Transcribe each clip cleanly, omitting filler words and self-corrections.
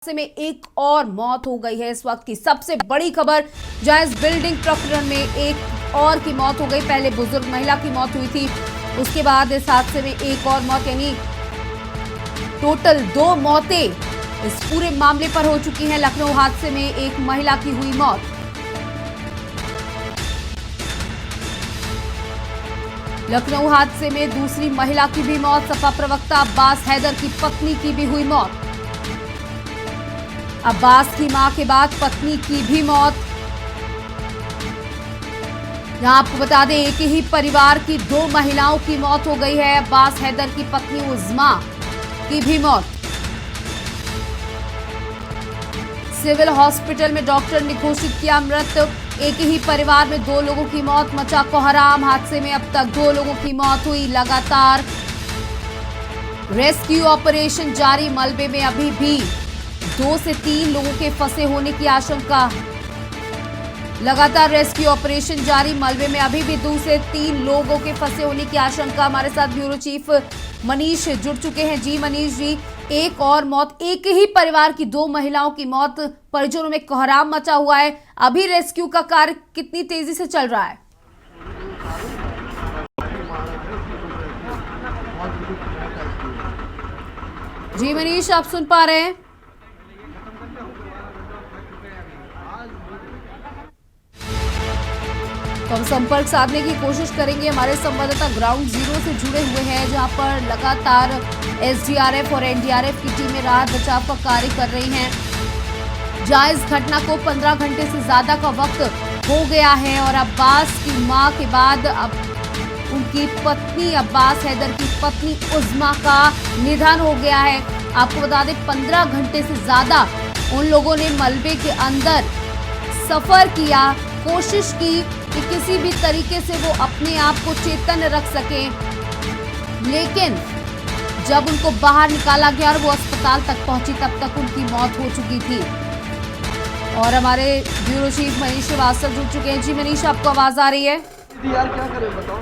में एक और मौत हो गई है। इस वक्त की सबसे बड़ी खबर, जहां इस बिल्डिंग प्रकरण में एक और की मौत हो गई। पहले बुजुर्ग महिला की मौत हुई थी, उसके बाद इस हादसे में एक और मौत, यानी टोटल 2 मौतें इस पूरे मामले पर हो चुकी हैं। लखनऊ हादसे में एक महिला की हुई मौत। लखनऊ हादसे में दूसरी महिला की भी मौत। सपा प्रवक्ता अब्बास हैदर की पत्नी की भी हुई मौत। अब्बास की मां के बाद पत्नी की भी मौत। यहां आपको बता दें, एक ही परिवार की 2 महिलाओं की मौत हो गई है। अब्बास हैदर की पत्नी उज़्मा की भी मौत। सिविल हॉस्पिटल में डॉक्टर ने घोषित किया मृत। एक ही परिवार में 2 लोगों की मौत। मचा कोहराम। हादसे में अब तक 2 लोगों की मौत हुई। लगातार रेस्क्यू ऑपरेशन जारी। मलबे में अभी भी 2 से 3 लोगों के फंसे होने की आशंका। लगातार रेस्क्यू ऑपरेशन जारी। मलबे में अभी भी 2 से 3 लोगों के फंसे होने की आशंका। हमारे साथ ब्यूरो चीफ मनीष जुड़ चुके हैं। जी मनीष जी, एक और मौत, एक ही परिवार की 2 महिलाओं की मौत, परिजनों में कोहराम मचा हुआ है। अभी रेस्क्यू का कार्य कितनी तेजी से चल रहा है? जी मनीष, आप सुन पा रहे हैं? तो हम संपर्क साधने की कोशिश करेंगे। हमारे संवाददाता ग्राउंड जीरो से जुड़े हुए हैं, जहां पर लगातार एसडीआरएफ और एनडीआरएफ की टीमें राहत बचाव का कार्य कर रही हैं। जहां इस घटना को 15 घंटे से ज्यादा का वक्त हो गया है और अब्बास की मां के बाद अब उनकी पत्नी, अब्बास हैदर की पत्नी उज़्मा का निधन हो गया है। आपको बता दें, 15 घंटे से ज्यादा उन लोगों ने मलबे के अंदर सफर किया, कोशिश की कि किसी भी तरीके से वो अपने आप को चेतन रख सके, लेकिन जब उनको बाहर निकाला गया और वो अस्पताल तक पहुंची, तब तक उनकी मौत हो चुकी थी। और हमारे ब्यूरो चीफ मनीष श्रीवास्तव जुड़ चुके हैं। जी मनीष, आपको आवाज आ रही है? यार क्या करें बताओ।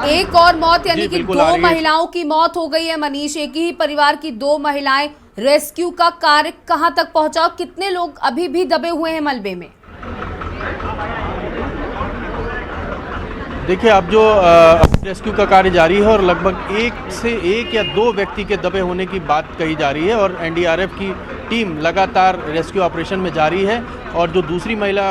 एक और मौत, यानी कि 2 महिलाओं की मौत हो गई है। मनीष, एक ही परिवार की 2 महिलाएं। रेस्क्यू का कार्य कहां तक पहुंचा? कितने लोग अभी भी दबे हुए हैं मलबे में? देखिए, अब जो रेस्क्यू का कार्य जारी है और लगभग 1 या 2 व्यक्ति के दबे होने की बात कही जा रही है और एनडीआरएफ की टीम लगातार रेस्क्यू ऑपरेशन में जारी है। और जो दूसरी महिला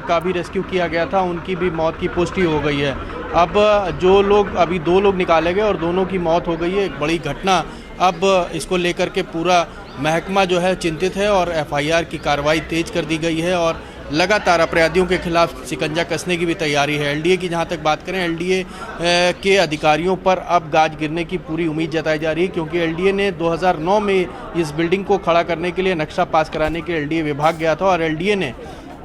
का भी रेस्क्यू किया गया था, उनकी भी मौत की पुष्टि हो गई है। अब जो लोग, अभी 2 लोग निकाले गए और दोनों की मौत हो गई है। एक बड़ी घटना। अब इसको लेकर के पूरा महकमा जो है चिंतित है और एफआईआर की कार्रवाई तेज कर दी गई है और लगातार अपराधियों के खिलाफ शिकंजा कसने की भी तैयारी है। एलडीए की जहां तक बात करें, एलडीए के अधिकारियों पर अब गाज गिरने की पूरी उम्मीद जताई जा रही है, क्योंकि एलडीए ने 2009 में इस बिल्डिंग को खड़ा करने के लिए नक्शा पास कराने के एलडीए विभाग गया था और एलडीए ने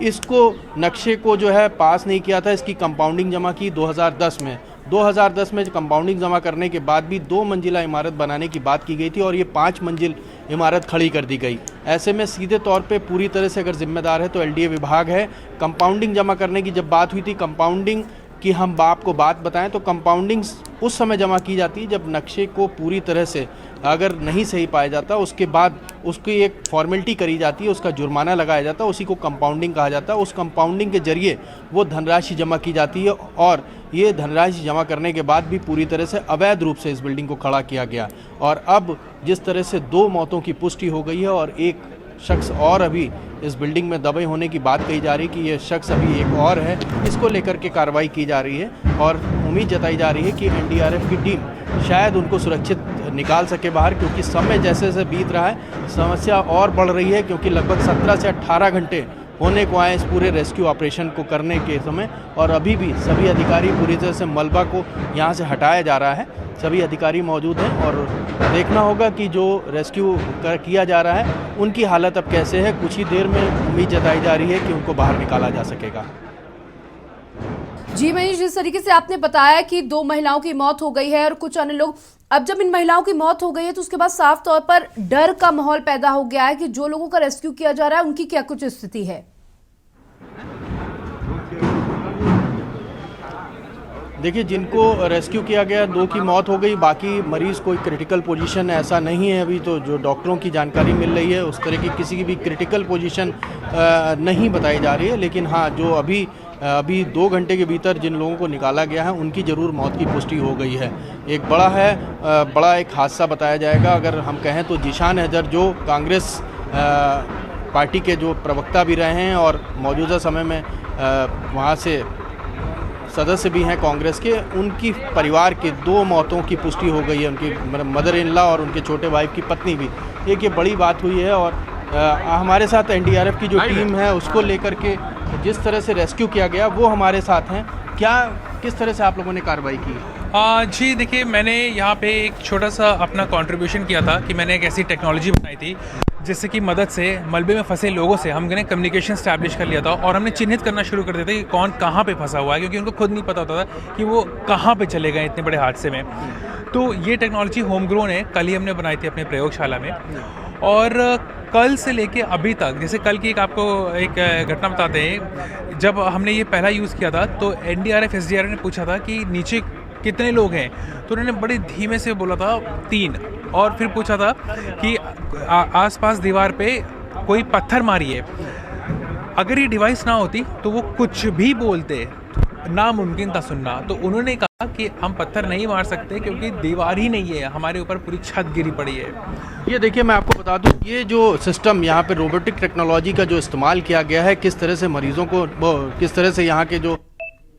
इसको, नक्शे को जो है पास नहीं किया था। इसकी कंपाउंडिंग जमा की 2010 में। 2010 में कंपाउंडिंग जमा करने के बाद भी 2 मंजिला इमारत बनाने की बात की गई थी और ये 5 मंजिल इमारत खड़ी कर दी गई। ऐसे में सीधे तौर पे पूरी तरह से अगर जिम्मेदार है तो एलडीए विभाग है। कंपाउंडिंग जमा करने की जब बात हुई थी, कंपाउंडिंग की हम आपको बात बताएं तो कंपाउंडिंग उस समय जमा की जाती है जब नक्शे को पूरी तरह से अगर नहीं सही पाया जाता, उसके बाद उसकी एक फॉर्मेलिटी करी जाती है, उसका जुर्माना लगाया जाता है, उसी को कंपाउंडिंग कहा जाता है। उस कंपाउंडिंग के जरिए वो धनराशि जमा की जाती है और ये धनराशि जमा करने के बाद भी पूरी तरह से अवैध रूप से इस बिल्डिंग को खड़ा किया गया। और अब जिस तरह से 2 मौतों की पुष्टि हो गई है और एक शख्स और अभी इस बिल्डिंग में दबे होने की बात कही जा रही है कि ये शख्स अभी एक और है, इसको लेकर के कार्रवाई की जा रही है और उम्मीद जताई जा रही है कि एनडीआरएफ की टीम शायद उनको सुरक्षित निकाल सके बाहर, क्योंकि समय जैसे जैसे बीत रहा है समस्या और बढ़ रही है, क्योंकि लगभग 17 से 18 घंटे होने को आए इस पूरे रेस्क्यू ऑपरेशन को करने के समय और अभी भी सभी अधिकारी पूरी तरह से मलबा को यहाँ से हटाया जा रहा है। सभी अधिकारी मौजूद हैं और देखना होगा कि जो रेस्क्यू किया जा रहा है उनकी हालत अब कैसे है। कुछ ही देर में उम्मीद जताई जा रही है कि उनको बाहर निकाला जा सकेगा। जी मनीष, जिस तरीके से आपने बताया कि 2 महिलाओं की मौत हो गई है और कुछ अन्य लोग, अब जब इन महिलाओं की मौत हो गई है तो उसके बाद साफ तौर पर डर का माहौल पैदा हो गया है कि जो लोगों का रेस्क्यू किया जा रहा है उनकी क्या कुछ स्थिति है? देखिए, जिनको रेस्क्यू किया गया 2 की मौत हो गई, बाकी मरीज़ कोई क्रिटिकल पोजीशन ऐसा नहीं है अभी, तो जो डॉक्टरों की जानकारी मिल रही है उस तरह की किसी की भी क्रिटिकल पोजीशन नहीं बताई जा रही है। लेकिन हाँ, जो अभी 2 घंटे के भीतर जिन लोगों को निकाला गया है उनकी ज़रूर मौत की पुष्टि हो गई है। एक बड़ा एक हादसा बताया जाएगा अगर हम कहें तो जीशान हैदर, जो कांग्रेस पार्टी के जो प्रवक्ता भी रहे हैं और मौजूदा समय में वहाँ से सदस्य भी हैं कांग्रेस के, उनकी परिवार के 2 मौतों की पुष्टि हो गई है, उनकी मदर इन लॉ और उनके छोटे भाई की पत्नी भी। एक ये बड़ी बात हुई है। और हमारे साथ एनडीआरएफ की जो टीम है उसको लेकर के जिस तरह से रेस्क्यू किया गया वो हमारे साथ हैं। किस तरह से आप लोगों ने कार्रवाई की? जी देखिए, मैंने यहाँ पे एक छोटा सा अपना कंट्रीब्यूशन किया था कि मैंने एक ऐसी टेक्नोलॉजी बनाई थी जिससे की मदद से मलबे में फंसे लोगों से हमने कम्युनिकेशन स्टैब्लिश कर लिया था और हमने चिन्हित करना शुरू कर दिया था कि कौन कहाँ पे फंसा हुआ है, क्योंकि उनको खुद नहीं पता होता था कि वो कहाँ पे चले गए इतने बड़े हादसे में। तो ये टेक्नोलॉजी होम ग्रोन है, कल ही हमने बनाई थी अपने प्रयोगशाला में। और कल से लेके अभी तक, जैसे कल की आपको एक घटना बताते हैं, जब हमने ये पहला यूज़ किया था तो एनडीआरएफ एसडीआरएफ ने पूछा था कि नीचे कितने लोग हैं, तो उन्होंने बड़े धीमे से बोला था 3, और फिर पूछा था कि आसपास दीवार पे कोई पत्थर मारिए। अगर ये डिवाइस ना होती तो वो कुछ भी बोलते, नामुमकिन था सुनना। तो उन्होंने कहा कि हम पत्थर नहीं मार सकते क्योंकि दीवार ही नहीं है, हमारे ऊपर पूरी छत गिरी पड़ी है। ये देखिए, मैं आपको बता दूं, ये जो सिस्टम यहाँ पे रोबोटिक टेक्नोलॉजी का जो इस्तेमाल किया गया है, किस तरह से मरीजों को किस तरह से यहाँ के जो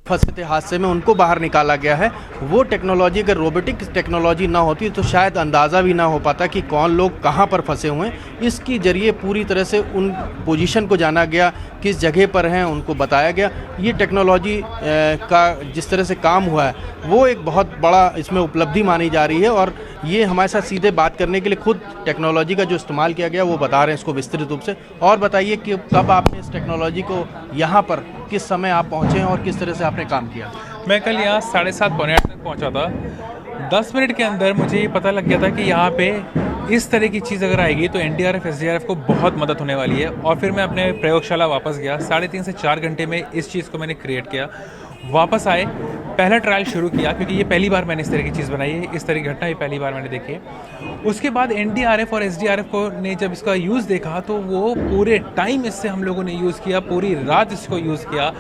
फंसे थे हादसे में उनको बाहर निकाला गया है, वो टेक्नोलॉजी अगर रोबोटिक टेक्नोलॉजी ना होती तो शायद अंदाज़ा भी ना हो पाता कि कौन लोग कहाँ पर फंसे हुए हैं। इसकी जरिए पूरी तरह से उन पोजीशन को जाना गया, किस जगह पर हैं उनको बताया गया। ये टेक्नोलॉजी का जिस तरह से काम हुआ है वो एक बहुत बड़ा इसमें उपलब्धि मानी जा रही है। और ये हमारे साथ सीधे बात करने के लिए खुद टेक्नोलॉजी का जो इस्तेमाल किया गया वो बता रहे हैं इसको विस्तृत रूप से। और बताइए कि कब आपने इस टेक्नोलॉजी को यहाँ पर किस समय आप पहुँचे हैं और किस तरह से आपने काम किया? मैं कल यहाँ 7:30 पौने 8 तक पहुँचा था। 10 मिनट के अंदर मुझे ये पता लग गया था कि यहाँ पे इस तरह की चीज़ अगर आएगी तो एनडीआरएफ एसडीआरएफ को बहुत मदद होने वाली है। और फिर मैं अपने प्रयोगशाला वापस गया, 3.5 से 4 घंटे में इस चीज़ को मैंने क्रिएट किया। वापस आए, पहला ट्रायल शुरू किया, क्योंकि ये पहली बार मैंने इस तरह की चीज़ बनाई है, इस तरह की घटना ये पहली बार मैंने देखी है। उसके बाद एनडीआरएफ और एसडीआरएफ को ने जब इसका यूज़ देखा तो वो पूरे टाइम इससे हम लोगों ने यूज़ किया, पूरी रात इसको यूज़ किया,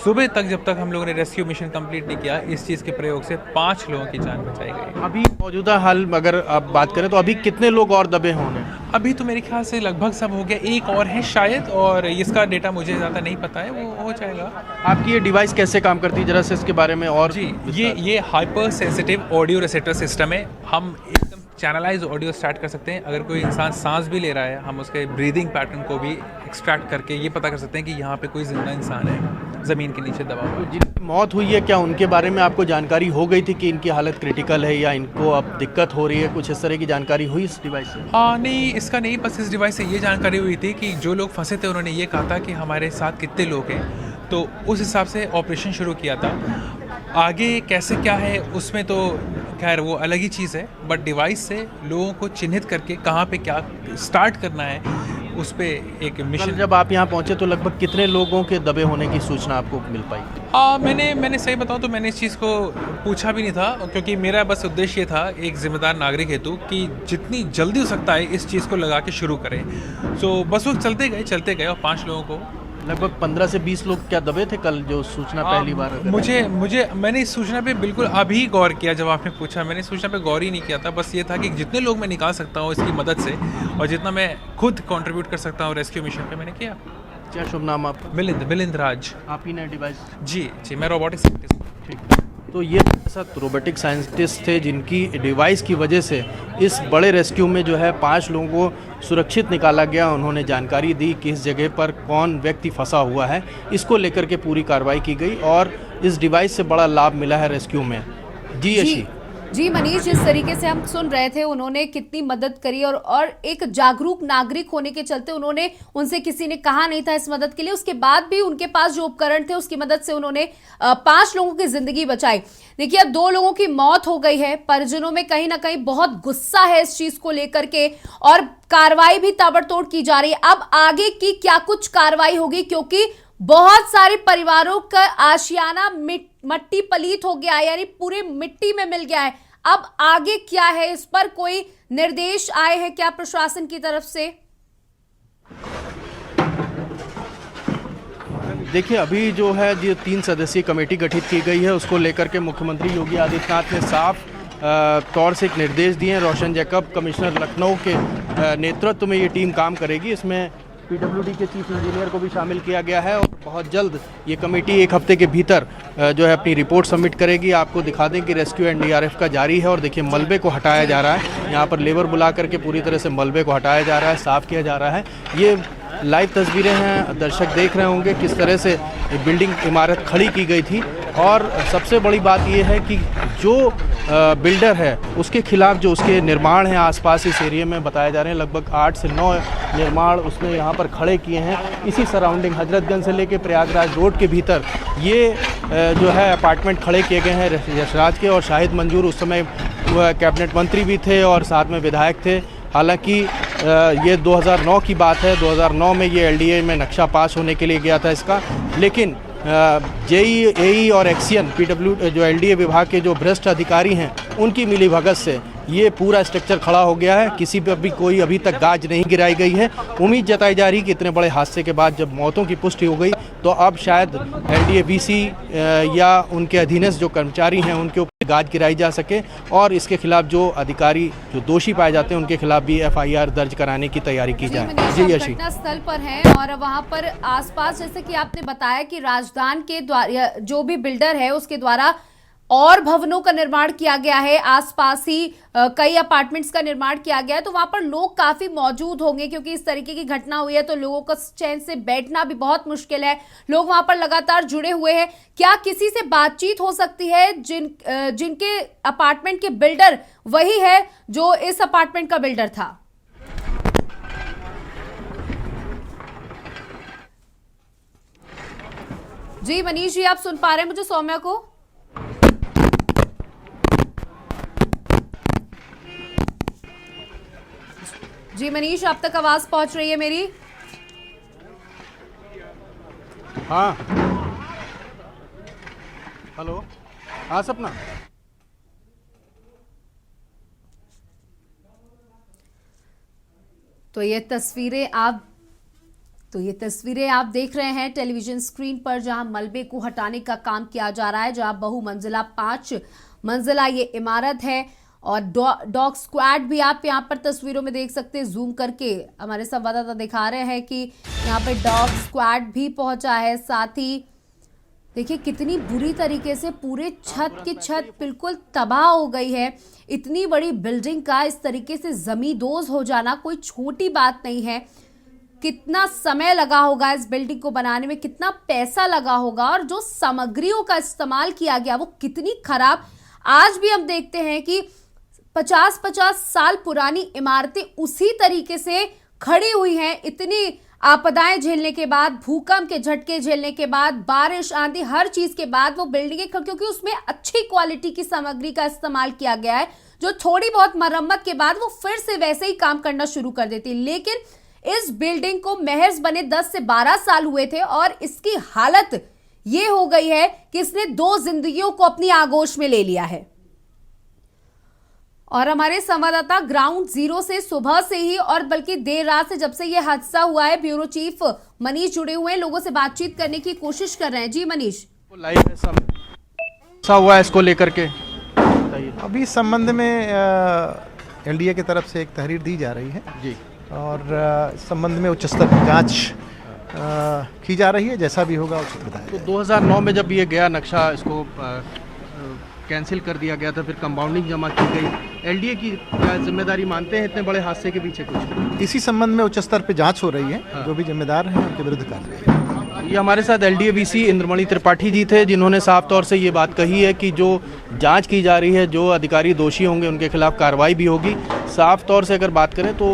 सुबह तक, जब तक हम लोगों ने रेस्क्यू मिशन कंप्लीट नहीं किया। इस चीज़ के प्रयोग से 5 लोगों की जान बचाई गई। अभी मौजूदा हाल अगर आप बात करें तो अभी कितने लोग और दबे होंगे? अभी तो मेरे ख्याल से लगभग सब हो गया, एक और है शायद, और इसका डेटा मुझे ज़्यादा नहीं पता है, वो हो जाएगा। आपकी ये डिवाइस कैसे काम करती है, जरा से इसके बारे में और? जी, ये hyper sensitive audio receptor system है। हम एकदम चैनलाइज ऑडियो स्टार्ट कर सकते हैं। अगर कोई इंसान सांस भी ले रहा है, हम उसके ब्रीदिंग पैटर्न को भी एक्सट्रैक्ट करके ये पता कर सकते हैं कि यहाँ पे कोई जिंदा इंसान है ज़मीन के नीचे दबा हुआ है। जिनकी मौत हुई है, क्या उनके बारे में आपको जानकारी हो गई थी कि इनकी हालत क्रिटिकल है या इनको अब दिक्कत हो रही है? कुछ इस तरह की जानकारी हुई इस डिवाइस से? नहीं, इसका नहीं, बस इस डिवाइस से ये जानकारी हुई थी कि जो लोग फंसे थे उन्होंने ये कहा था कि हमारे साथ कितने लोग हैं, तो उस हिसाब से ऑपरेशन शुरू किया था। आगे कैसे क्या है उसमें तो खैर वो अलग ही चीज़ है, बट डिवाइस से लोगों को चिन्हित करके कहाँ पे क्या स्टार्ट करना है उस पे एक मिशन। जब आप यहाँ पहुँचे तो लगभग कितने लोगों के दबे होने की सूचना आपको मिल पाई? मैंने सही बताऊँ तो मैंने इस चीज़ को पूछा भी नहीं था, क्योंकि मेरा बस उद्देश्य ये था एक जिम्मेदार नागरिक हेतु कि जितनी जल्दी हो सकता है इस चीज़ को लगा के शुरू करें। सो बस वो चलते गए और 5 लोगों को, लगभग 15 से 20 लोग क्या दबे थे कल, जो सूचना पहली बार? मैंने इस सूचना पे बिल्कुल अभी गौर किया जब आपने पूछा। मैंने सूचना पे गौर ही नहीं किया था, बस ये था कि जितने लोग मैं निकाल सकता हूँ इसकी मदद से और जितना मैं खुद कंट्रीब्यूट कर सकता हूँ रेस्क्यू मिशन पे, मैंने किया। क्या शुभ नाम आपका? मिलिंद राज। आप ही ने डिवाइस? जी, मैं रोबोटिक साइंटिस्ट। ठीक। तो ये साथ रोबोटिक साइंटिस्ट थे जिनकी डिवाइस की वजह से इस बड़े रेस्क्यू में जो है 5 लोगों को सुरक्षित निकाला गया। उन्होंने जानकारी दी कि इस जगह पर कौन व्यक्ति फंसा हुआ है, इसको लेकर के पूरी कार्रवाई की गई और इस डिवाइस से बड़ा लाभ मिला है रेस्क्यू में। जी मनीष, जिस तरीके से हम सुन रहे थे उन्होंने कितनी मदद करी और एक जागरूक नागरिक होने के चलते उन्होंने, उनसे किसी ने कहा नहीं था इस मदद के लिए, उसके बाद भी उनके पास जो उपकरण थे उसकी मदद से उन्होंने 5 लोगों की जिंदगी बचाई। देखिए, अब 2 लोगों की मौत हो गई है, परिजनों में कहीं ना कहीं बहुत गुस्सा है इस चीज को लेकर के और कार्रवाई भी ताबड़तोड़ की जा रही है। अब आगे की क्या कुछ कार्रवाई होगी, क्योंकि बहुत सारे परिवारों का आशियाना मिट मट्टी पलीत हो गया है, यानी पूरे मिट्टी में मिल गया है। अब आगे क्या है, इस पर कोई निर्देश आए हैं क्या प्रशासन की तरफ से? देखिए, अभी जो है जो 3 सदस्यीय कमेटी गठित की गई है, उसको लेकर के मुख्यमंत्री योगी आदित्यनाथ ने साफ तौर से एक निर्देश दिए हैं। रोशन जैकब कमिश्नर लखनऊ के नेतृत्व में ये टीम काम करेगी। इसमें पीडब्ल्यूडी के चीफ इंजीनियर को भी शामिल किया गया है और बहुत जल्द ये कमेटी 1 हफ्ते के भीतर जो है अपनी रिपोर्ट सबमिट करेगी। आपको दिखा दें कि रेस्क्यू एनडीआरएफ का जारी है और देखिए मलबे को हटाया जा रहा है। यहाँ पर लेबर बुला करके पूरी तरह से मलबे को हटाया जा रहा है, साफ़ किया जा रहा है। ये लाइव तस्वीरें हैं, दर्शक देख रहे होंगे किस तरह से बिल्डिंग इमारत खड़ी की गई थी। और सबसे बड़ी बात यह है कि जो बिल्डर है उसके खिलाफ जो उसके निर्माण हैं आसपास इस एरिया में बताए जा रहे हैं, लगभग 8 से 9 निर्माण उसने यहाँ पर खड़े किए हैं। इसी सराउंडिंग हजरतगंज से लेके प्रयागराज रोड के भीतर ये जो है अपार्टमेंट खड़े किए गए हैं यशराज के। और शाहिद मंजूर उस समय कैबिनेट मंत्री भी थे और साथ में विधायक थे। हालांकि ये 2009 की बात है, 2009 में ये एलडीए में नक्शा पास होने के लिए गया था इसका, लेकिन जेई, एई और एक्सियन पीडब्ल्यू जो एलडीए विभाग के जो भ्रष्ट अधिकारी हैं उनकी मिलीभगत से ये पूरा स्ट्रक्चर खड़ा हो गया है। किसी पर भी कोई अभी तक गाज नहीं गिराई गई है। उम्मीद जताई जा रही कि इतने बड़े हादसे के बाद जब मौतों की पुष्टि हो गई तो अब शायद एलडीए वीसी या उनके अधीनस्थ जो कर्मचारी हैं उनके ऊपर गाज गिराई जा सके और इसके खिलाफ जो अधिकारी जो दोषी पाए जाते हैं उनके खिलाफ भी एफआईआर दर्ज कराने की तैयारी की जाए। जी यशी, घटना स्थल पर है और वहां पर आसपास जैसे कि आपने बताया कि राजधान के द्वारा जो भी बिल्डर है उसके द्वारा और भवनों का निर्माण किया गया है, आसपास ही कई अपार्टमेंट्स का निर्माण किया गया है, तो वहां पर लोग काफी मौजूद होंगे क्योंकि इस तरीके की घटना हुई है तो लोगों का चैन से बैठना भी बहुत मुश्किल है। लोग वहां पर लगातार जुड़े हुए हैं। क्या किसी से बातचीत हो सकती है जिनके अपार्टमेंट के बिल्डर वही है जो इस अपार्टमेंट का बिल्डर था? जी मनीष जी, आप सुन पा रहे हैं मुझे, सौम्या को? जी मनीष, आप तक आवाज पहुंच रही है मेरी? हाँ, हेलो, हाँ सपना। तो ये तस्वीरें आप देख रहे हैं टेलीविजन स्क्रीन पर, जहां मलबे को हटाने का काम किया जा रहा है, जहां बहुमंजिला 5 मंजिला ये इमारत है और डॉग स्क्वाड भी आप यहां पर तस्वीरों में देख सकते हैं। जूम करके हमारे संवाददाता दिखा रहे हैं कि यहां पे डॉग स्क्वाड भी पहुंचा है। साथ ही देखिए कितनी बुरी तरीके से पूरे छत की छत बिल्कुल तबाह हो गई है। इतनी बड़ी बिल्डिंग का इस तरीके से जमींदोज हो जाना कोई छोटी बात नहीं है। कितना समय लगा होगा इस बिल्डिंग को बनाने में, कितना पैसा लगा होगा और जो सामग्रियों का इस्तेमाल किया गया वो कितनी खराब। आज भी हम देखते हैं कि 50-50 साल पुरानी इमारतें उसी तरीके से खड़ी हुई हैं। इतनी आपदाएं झेलने के बाद, भूकंप के झटके झेलने के बाद, बारिश आंधी हर चीज के बाद वो बिल्डिंगें, क्योंकि उसमें अच्छी क्वालिटी की सामग्री का इस्तेमाल किया गया है जो थोड़ी बहुत मरम्मत के बाद वो फिर से वैसे ही काम करना शुरू कर देती। लेकिन इस बिल्डिंग को महज बने 10 से 12 साल हुए थे और इसकी हालत ये हो गई है कि इसने 2 जिंदगियों को अपनी आगोश में ले लिया है। और हमारे संवाददाता ग्राउंड जीरो से सुबह से ही और बल्कि देर रात से जब से यह हादसा हुआ है, ब्यूरो चीफ मनीष जुड़े हुए हैं, लोगों से बातचीत करने की कोशिश कर रहे हैं। जी मनीष, लाइव ऐसा हुआ है, इसको लेकर के अभी इस संबंध में एलडीए की तरफ से एक तहरीर दी जा रही है जी और इस संबंध में उच्च स्तर की जांच की जा रही है। जैसा भी होगा उचित बताया। तो 2009 में जब ये गया नक्शा, इसको कैंसिल कर दिया गया था, फिर कंपाउंडिंग जमा की गई। एलडीए की क्या जिम्मेदारी मानते हैं इतने बड़े हादसे के पीछे कुछ? इसी संबंध में उच्च स्तर पे जांच हो रही है। हाँ। जो भी जिम्मेदार हैं उनके विरुद्ध कार्रवाई। ये हमारे साथ एलडीए वीसी इंद्रमणि त्रिपाठी जी थे जिन्होंने साफ तौर से ये बात कही है कि जो जांच की जा रही है। जो अधिकारी दोषी होंगे उनके खिलाफ कार्रवाई भी होगी। साफ तौर से अगर बात करें तो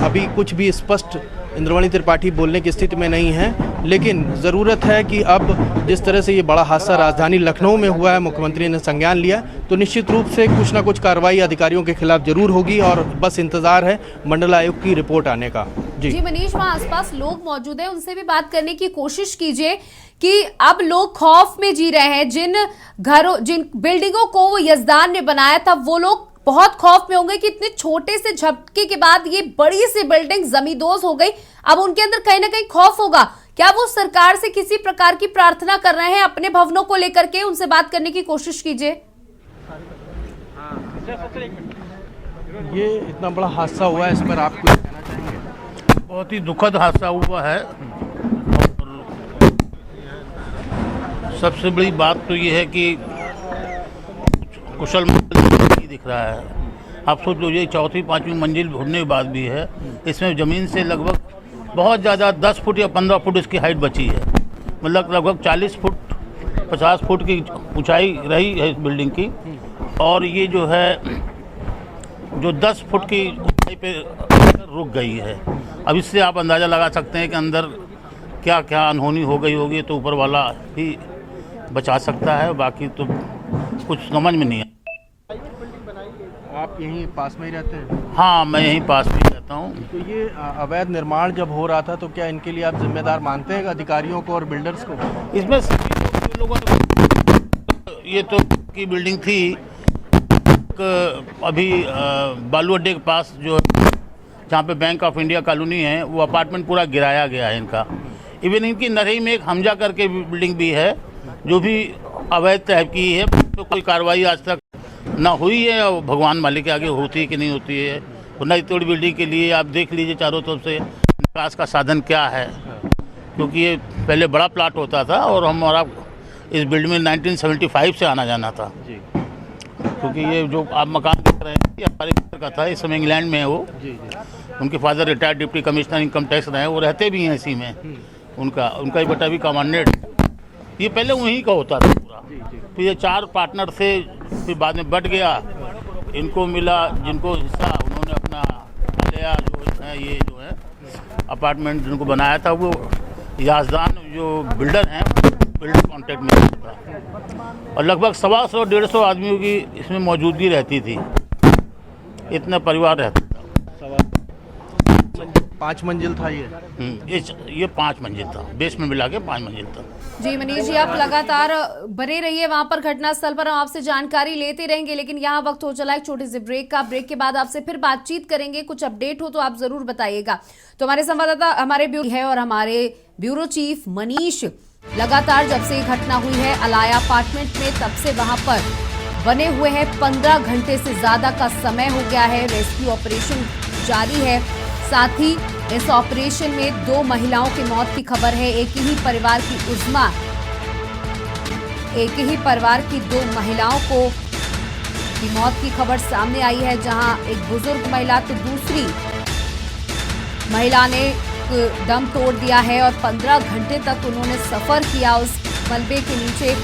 अभी कुछ भी स्पष्ट इंद्रमणि त्रिपाठी बोलने की स्थिति में नहीं है, लेकिन ज़रूरत है कि अब जिस तरह से ये बड़ा हादसा राजधानी लखनऊ में हुआ है, मुख्यमंत्री ने संज्ञान लिया, तो निश्चित रूप से कुछ ना कुछ कार्रवाई अधिकारियों के खिलाफ जरूर होगी और बस इंतज़ार है मंडल आयुक्त की रिपोर्ट आने का। जी मनीष, वहाँ आसपास लोग मौजूद हैं, उनसे भी बात करने की कोशिश कीजिए कि अब लोग खौफ में जी रहे हैं। जिन बिल्डिंगों को वो यजदान ने बनाया था, वो लोग बहुत खौफ में होंगे कि इतने छोटे से झटके के बाद ये बड़ी सी बिल्डिंग जमींदोज हो गई। अब उनके अंदर कहीं ना कहीं खौफ होगा। क्या वो सरकार से किसी प्रकार की प्रार्थना कर रहे हैं अपने भवनों को लेकर के? उनसे बात करने की कोशिश कीजिए। ये इतना बड़ा हादसा हुआ है, इस पर आप कुछ कहना चाहेंगे? बहुत ही दुखद हादसा हुआ है। और सबसे बड़ी बात तो ये है कि कुशल नहीं दिख रहा है। आप सोच लीजिए, चौथी पांचवी मंजिल होने के बाद भी है, इसमें ज़मीन से लगभग बहुत ज़्यादा 10 फुट या 15 फुट इसकी हाइट बची है। मतलब लगभग 40 फुट 50 फुट की ऊंचाई रही है इस बिल्डिंग की, और ये जो है जो 10 फुट की ऊंचाई पे रुक गई है। अब इससे आप अंदाज़ा लगा सकते हैं कि अंदर क्या क्या अनहोनी हो गई होगी। तो ऊपर वाला ही बचा सकता है, बाकी तो कुछ समझ में नहीं है। आप यहीं पास में ही रहते हैं? हाँ, मैं यहीं पास में रहता हूँ। तो ये अवैध निर्माण जब हो रहा था तो क्या इनके लिए आप जिम्मेदार मानते हैं अधिकारियों को और बिल्डर्स को? इसमें सभी लोगों ने, ये तो की बिल्डिंग थी अभी बालू अड्डे के पास, जो जहाँ पे बैंक ऑफ इंडिया कॉलोनी है, वो अपार्टमेंट पूरा गिराया गया है इनका। इवन इनकी नरही में एक हमजा करके बिल्डिंग भी है, जो भी अवैध तहब की है। तो कोई कार्रवाई आज तक ना हुई है, और भगवान मालिक के आगे होती है कि नहीं होती है। नई तोड़ बिल्डिंग के लिए आप देख लीजिए चारों तरफ से निकास का साधन क्या है, क्योंकि ये पहले बड़ा प्लाट होता था और हमारा इस बिल्डिंग में 1975 से आना जाना था जी। क्योंकि ये जो आप मकान देख रहे हैं, ये हमारे घर का था। इस समय इंग्लैंड में है वो जी। उनके father retired deputy commissioner income tax रहे, वो रहते भी हैं इसी में। उनका ही बेटा भी कमांडेंट। ये पहले वहीं का होता था पूरा। फिर ये 4 पार्टनर से फिर बाद में बट गया, इनको मिला जिनको हिस्सा, उन्होंने अपना लिया। जो है ये जो है अपार्टमेंट जिनको बनाया था, वो याजदान जो बिल्डर हैं, बिल्डर कॉन्ट्रैक्ट में था। और लगभग 100-150 आदमियों की इसमें मौजूदगी रहती थी। इतना परिवार रहता था। 5 मंजिल था ये 5 मंजिल था, बेस में मिला के 5 मंजिल था। जी मनीष जी, आप लगातार बने रहिए वहां पर घटनास्थल पर, हम आपसे जानकारी लेते रहेंगे। लेकिन यहाँ वक्त हो चला एक छोटे से ब्रेक का। ब्रेक के बाद आपसे फिर बातचीत करेंगे। कुछ अपडेट हो तो आप जरूर बताइएगा। तो हमारे संवाददाता हमारे ब्यूरो है और हमारे ब्यूरो चीफ मनीष लगातार जब से घटना हुई है अलाया अपार्टमेंट में, तब से वहां पर बने हुए हैं। 15 घंटे से ज्यादा का समय हो गया है। रेस्क्यू ऑपरेशन जारी है। साथ ही इस ऑपरेशन में 2 महिलाओं की मौत की खबर है। एक ही परिवार की 2 महिलाओं की मौत की खबर सामने आई है, जहां एक बुजुर्ग महिला तो दूसरी महिला ने दम तोड़ दिया है और 15 घंटे तक उन्होंने सफर किया उस मलबे के नीचे,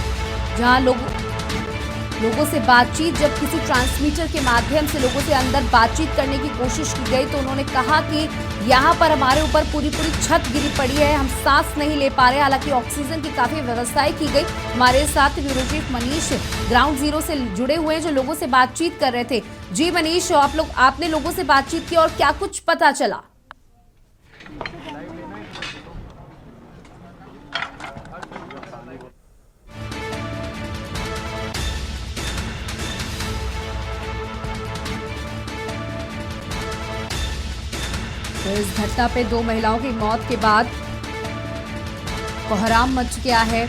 जहां लोगों से बातचीत, जब किसी ट्रांसमीटर के माध्यम से लोगों से अंदर बातचीत करने की कोशिश की गई तो उन्होंने कहा कि यहाँ पर हमारे ऊपर पूरी छत गिरी पड़ी है, हम सांस नहीं ले पा रहे। हालांकि ऑक्सीजन की काफी व्यवस्थाएं की गई। हमारे साथ bureau chief Manish ground zero से जुड़े हुए हैं, जो लोगों से बातचीत कर रहे थे। जी मनीष, आपने लोगों से बातचीत की और क्या कुछ पता चला? तो इस घटना पे 2 महिलाओं की मौत के बाद कोहराम मच गया है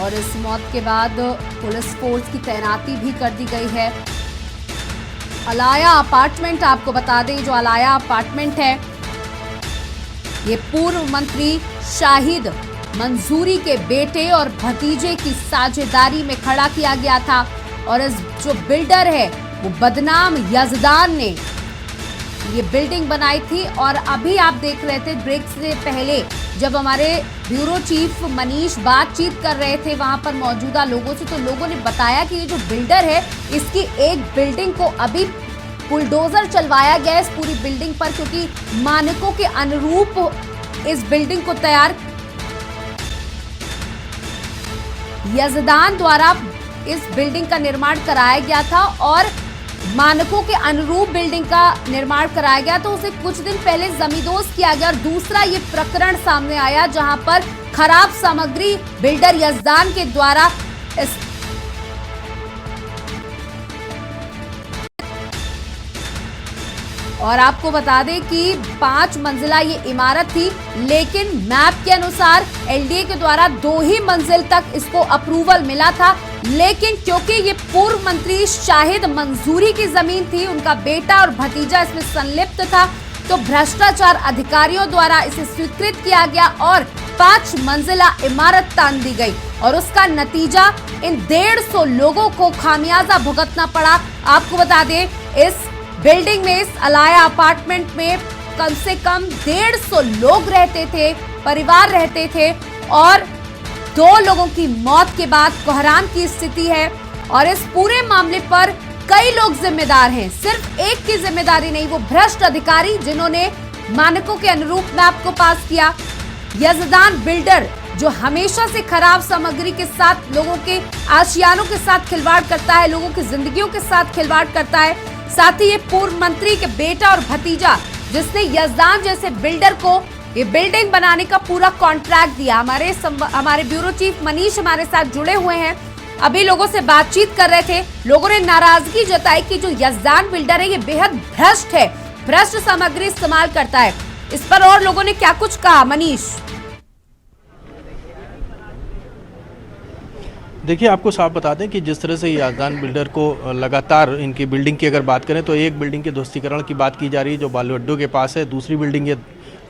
और इस मौत के बाद पुलिस फोर्स की तैनाती भी कर दी गई है। अलाया अपार्टमेंट, आपको बता दें, जो अलाया अपार्टमेंट है, ये पूर्व मंत्री शाहिद मंसूरी के बेटे और भतीजे की साझेदारी में खड़ा किया गया था। और इस जो बिल्डर है वो बदनाम यजदान ने ये बिल्डिंग बनाई थी। और अभी आप देख रहे थे ब्रेक से पहले जब हमारे ब्यूरो चीफ मनीष बातचीत कर रहे थे वहां पर मौजूदा लोगों से, तो लोगों ने बताया कि ये जो बिल्डर है इसकी एक बिल्डिंग को अभी बुलडोजर चलवाया गया इस पूरी बिल्डिंग पर, क्योंकि मानकों के अनुरूप इस बिल्डिंग को तैयार यजदान द्वारा इस बिल्डिंग का निर्माण कराया गया था और मानकों के अनुरूप बिल्डिंग का निर्माण कराया गया, तो उसे कुछ दिन पहले जमींदोज किया गया। और दूसरा ये प्रकरण सामने आया जहां पर खराब सामग्री बिल्डर यजदान के द्वारा और आपको बता दें कि 5 मंजिला ये इमारत थी, लेकिन मैप के अनुसार एलडीए के द्वारा 2 ही मंजिल तक इसको अप्रूवल मिला था। लेकिन क्योंकि ये पूर्व मंत्री शाहिद मंजूरी की जमीन थी, उनका बेटा और भतीजा इसमें संलिप्त था, तो भ्रष्टाचार अधिकारियों द्वारा इसे स्वीकृत किया गया और 5 मंजिला इमारत तान दी गई और उसका नतीजा इन 150 लोगों को खामियाजा भुगतना पड़ा। आपको बता दें इस बिल्डिंग में, इस अलाया अपार्टमेंट में कम से कम 150 लोग रहते थे, परिवार रहते थे और 2 लोगों की मौत के बाद कोहराम की स्थिति है। और इस पूरे मामले पर कई लोग जिम्मेदार हैं, सिर्फ एक की जिम्मेदारी नहीं, वो भ्रष्ट अधिकारी जिन्होंने मानकों के अनुरूप मैप को पास किया। यजदान बिल्डर जो हमेशा से खराब सामग्री के साथ लोगों के आशियानों के साथ खिलवाड़ करता है, लोगों की जिंदगियों के साथ खिलवाड़ करता है। साथ ही ये पूर्व मंत्री के बेटा और भतीजा जिसने यजदान जैसे बिल्डर को ये बिल्डिंग बनाने का पूरा कॉन्ट्रैक्ट दिया। हमारे ब्यूरो चीफ मनीष हमारे साथ जुड़े हुए हैं, अभी लोगों से बातचीत कर रहे थे। लोगों ने नाराजगी जताई कि जो यजदान बिल्डर है ये बेहद भ्रष्ट है, भ्रष्ट सामग्री इस्तेमाल करता है। इस पर और लोगों ने क्या कुछ कहा, मनीष? देखिए, आपको साफ बता दें कि जिस तरह से यजदान बिल्डर को लगातार इनकी बिल्डिंग की अगर बात करें तो एक बिल्डिंग के ध्वस्तीकरण की बात की जा रही है जो बालू अड्डों के पास है, दूसरी बिल्डिंग ये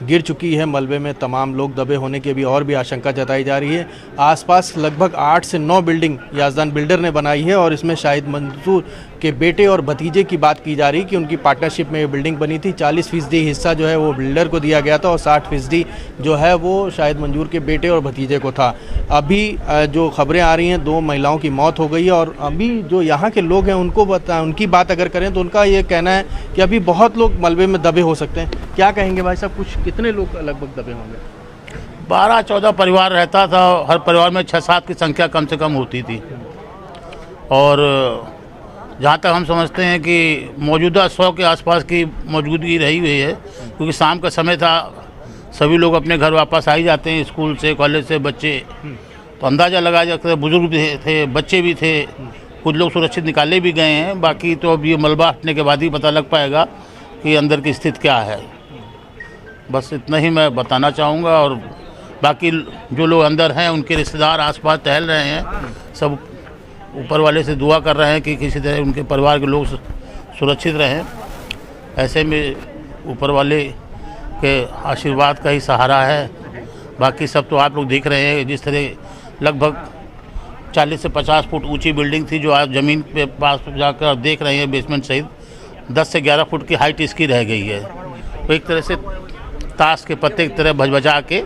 गिर चुकी है, मलबे में तमाम लोग दबे होने की भी और भी आशंका जताई जा रही है। आसपास लगभग 8 से 9 बिल्डिंग यजदान बिल्डर ने बनाई है और इसमें शाहिद मंजूर के बेटे और भतीजे की बात की जा रही है कि उनकी पार्टनरशिप में ये बिल्डिंग बनी थी। 40% हिस्सा जो है वो बिल्डर को दिया गया था और 60% जो है वो शाहिद मंजूर के बेटे और भतीजे को था। अभी जो खबरें आ रही हैं 2 महिलाओं की मौत हो गई है और अभी जो यहाँ के लोग हैं उनकी बात अगर करें तो उनका ये कहना है कि अभी बहुत लोग मलबे में दबे हो सकते हैं। क्या कहेंगे भाई साहब, कुछ कितने लोग लगभग दबे होंगे? 12-14 परिवार रहता था, हर परिवार में 6-7 की संख्या कम से कम होती थी। और जहाँ तक हम समझते हैं कि मौजूदा 100 के आसपास की मौजूदगी रही हुई है, क्योंकि शाम का समय था, सभी लोग अपने घर वापस आ ही जाते हैं स्कूल से, कॉलेज से बच्चे, तो अंदाज़ा लगाया जा सकता है बुजुर्ग भी थे, बच्चे भी थे, कुछ लोग सुरक्षित निकाले भी गए हैं। बाकी तो अब ये मलबा हटने के बाद ही पता लग पाएगा कि अंदर की स्थिति क्या है। बस इतना ही मैं बताना चाहूँगा। और बाकी जो लोग अंदर हैं उनके रिश्तेदार आसपास टहल रहे हैं, सब ऊपर वाले से दुआ कर रहे हैं कि किसी तरह उनके परिवार के लोग सुरक्षित रहें। ऐसे में ऊपर वाले के आशीर्वाद का ही सहारा है। बाकी सब तो आप लोग देख रहे हैं, जिस तरह लगभग 40 से 50 फुट ऊंची बिल्डिंग थी जो आज ज़मीन पे पास जाकर आप देख रहे हैं, बेसमेंट सहित 10 से 11 फुट की हाइट इसकी रह गई है। तो एक तरह से ताश के पत्ते की तरह भजभजा के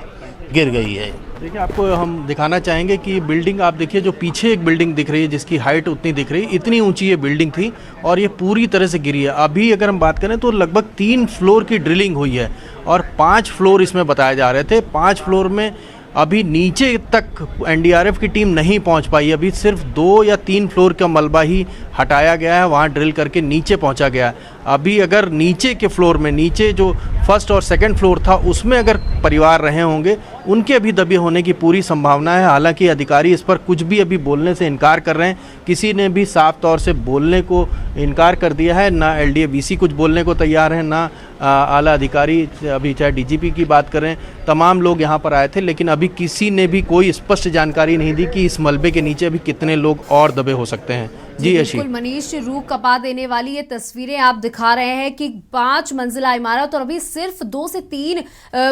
गिर गई है। देखिए, आपको हम दिखाना चाहेंगे कि बिल्डिंग आप देखिए, जो पीछे एक बिल्डिंग दिख रही है जिसकी हाइट उतनी दिख रही है, इतनी ऊंची ये बिल्डिंग थी और ये पूरी तरह से गिरी है। अभी अगर हम बात करें तो लगभग 3 फ्लोर की ड्रिलिंग हुई है और 5 फ्लोर इसमें बताए जा रहे थे। 5 फ्लोर में अभी नीचे तक एनडीआरएफ की टीम नहीं पहुंच पाई। अभी सिर्फ 2 या 3 फ्लोर का मलबा ही हटाया गया है, वहां ड्रिल करके नीचे पहुंचा गया है। अभी अगर नीचे के फ्लोर में, नीचे जो फर्स्ट और सेकंड फ्लोर था उसमें अगर परिवार रहे होंगे, उनके अभी दबे होने की पूरी संभावना है। हालांकि अधिकारी इस पर कुछ भी अभी बोलने से इनकार कर रहे हैं, किसी ने भी साफ तौर से बोलने को इनकार कर दिया है। ना एलडीए-वीसी कुछ बोलने को तैयार है, ना आला अधिकारी, अभी चाहे डीजीपी की बात करें, तमाम लोग यहाँ पर आए थे, लेकिन अभी किसी ने भी कोई स्पष्ट जानकारी नहीं दी कि इस मलबे के नीचे अभी कितने लोग और दबे हो सकते हैं। जी यशी। बिल्कुल मनीष, रूह कपा देने वाली ये तस्वीरें आप दिखा रहे हैं कि 5 मंजिला इमारत और अभी सिर्फ 2 से 3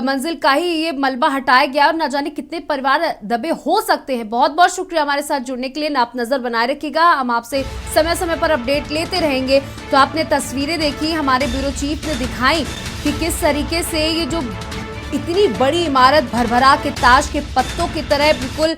मंजिल का ही ये मलबा हटाया गया और न जाने कितने परिवार दबे हो सकते हैं। बहुत बहुत शुक्रिया हमारे साथ जुड़ने के लिए। आप नजर बनाए रखिएगा, हम आपसे समय समय पर अपडेट लेते रहेंगे। तो आपने तस्वीरें देखी, हमारे ब्यूरो चीफ ने दिखाई कि किस तरीके से ये जो इतनी बड़ी इमारत भरभरा के ताश के पत्तों की तरह बिल्कुल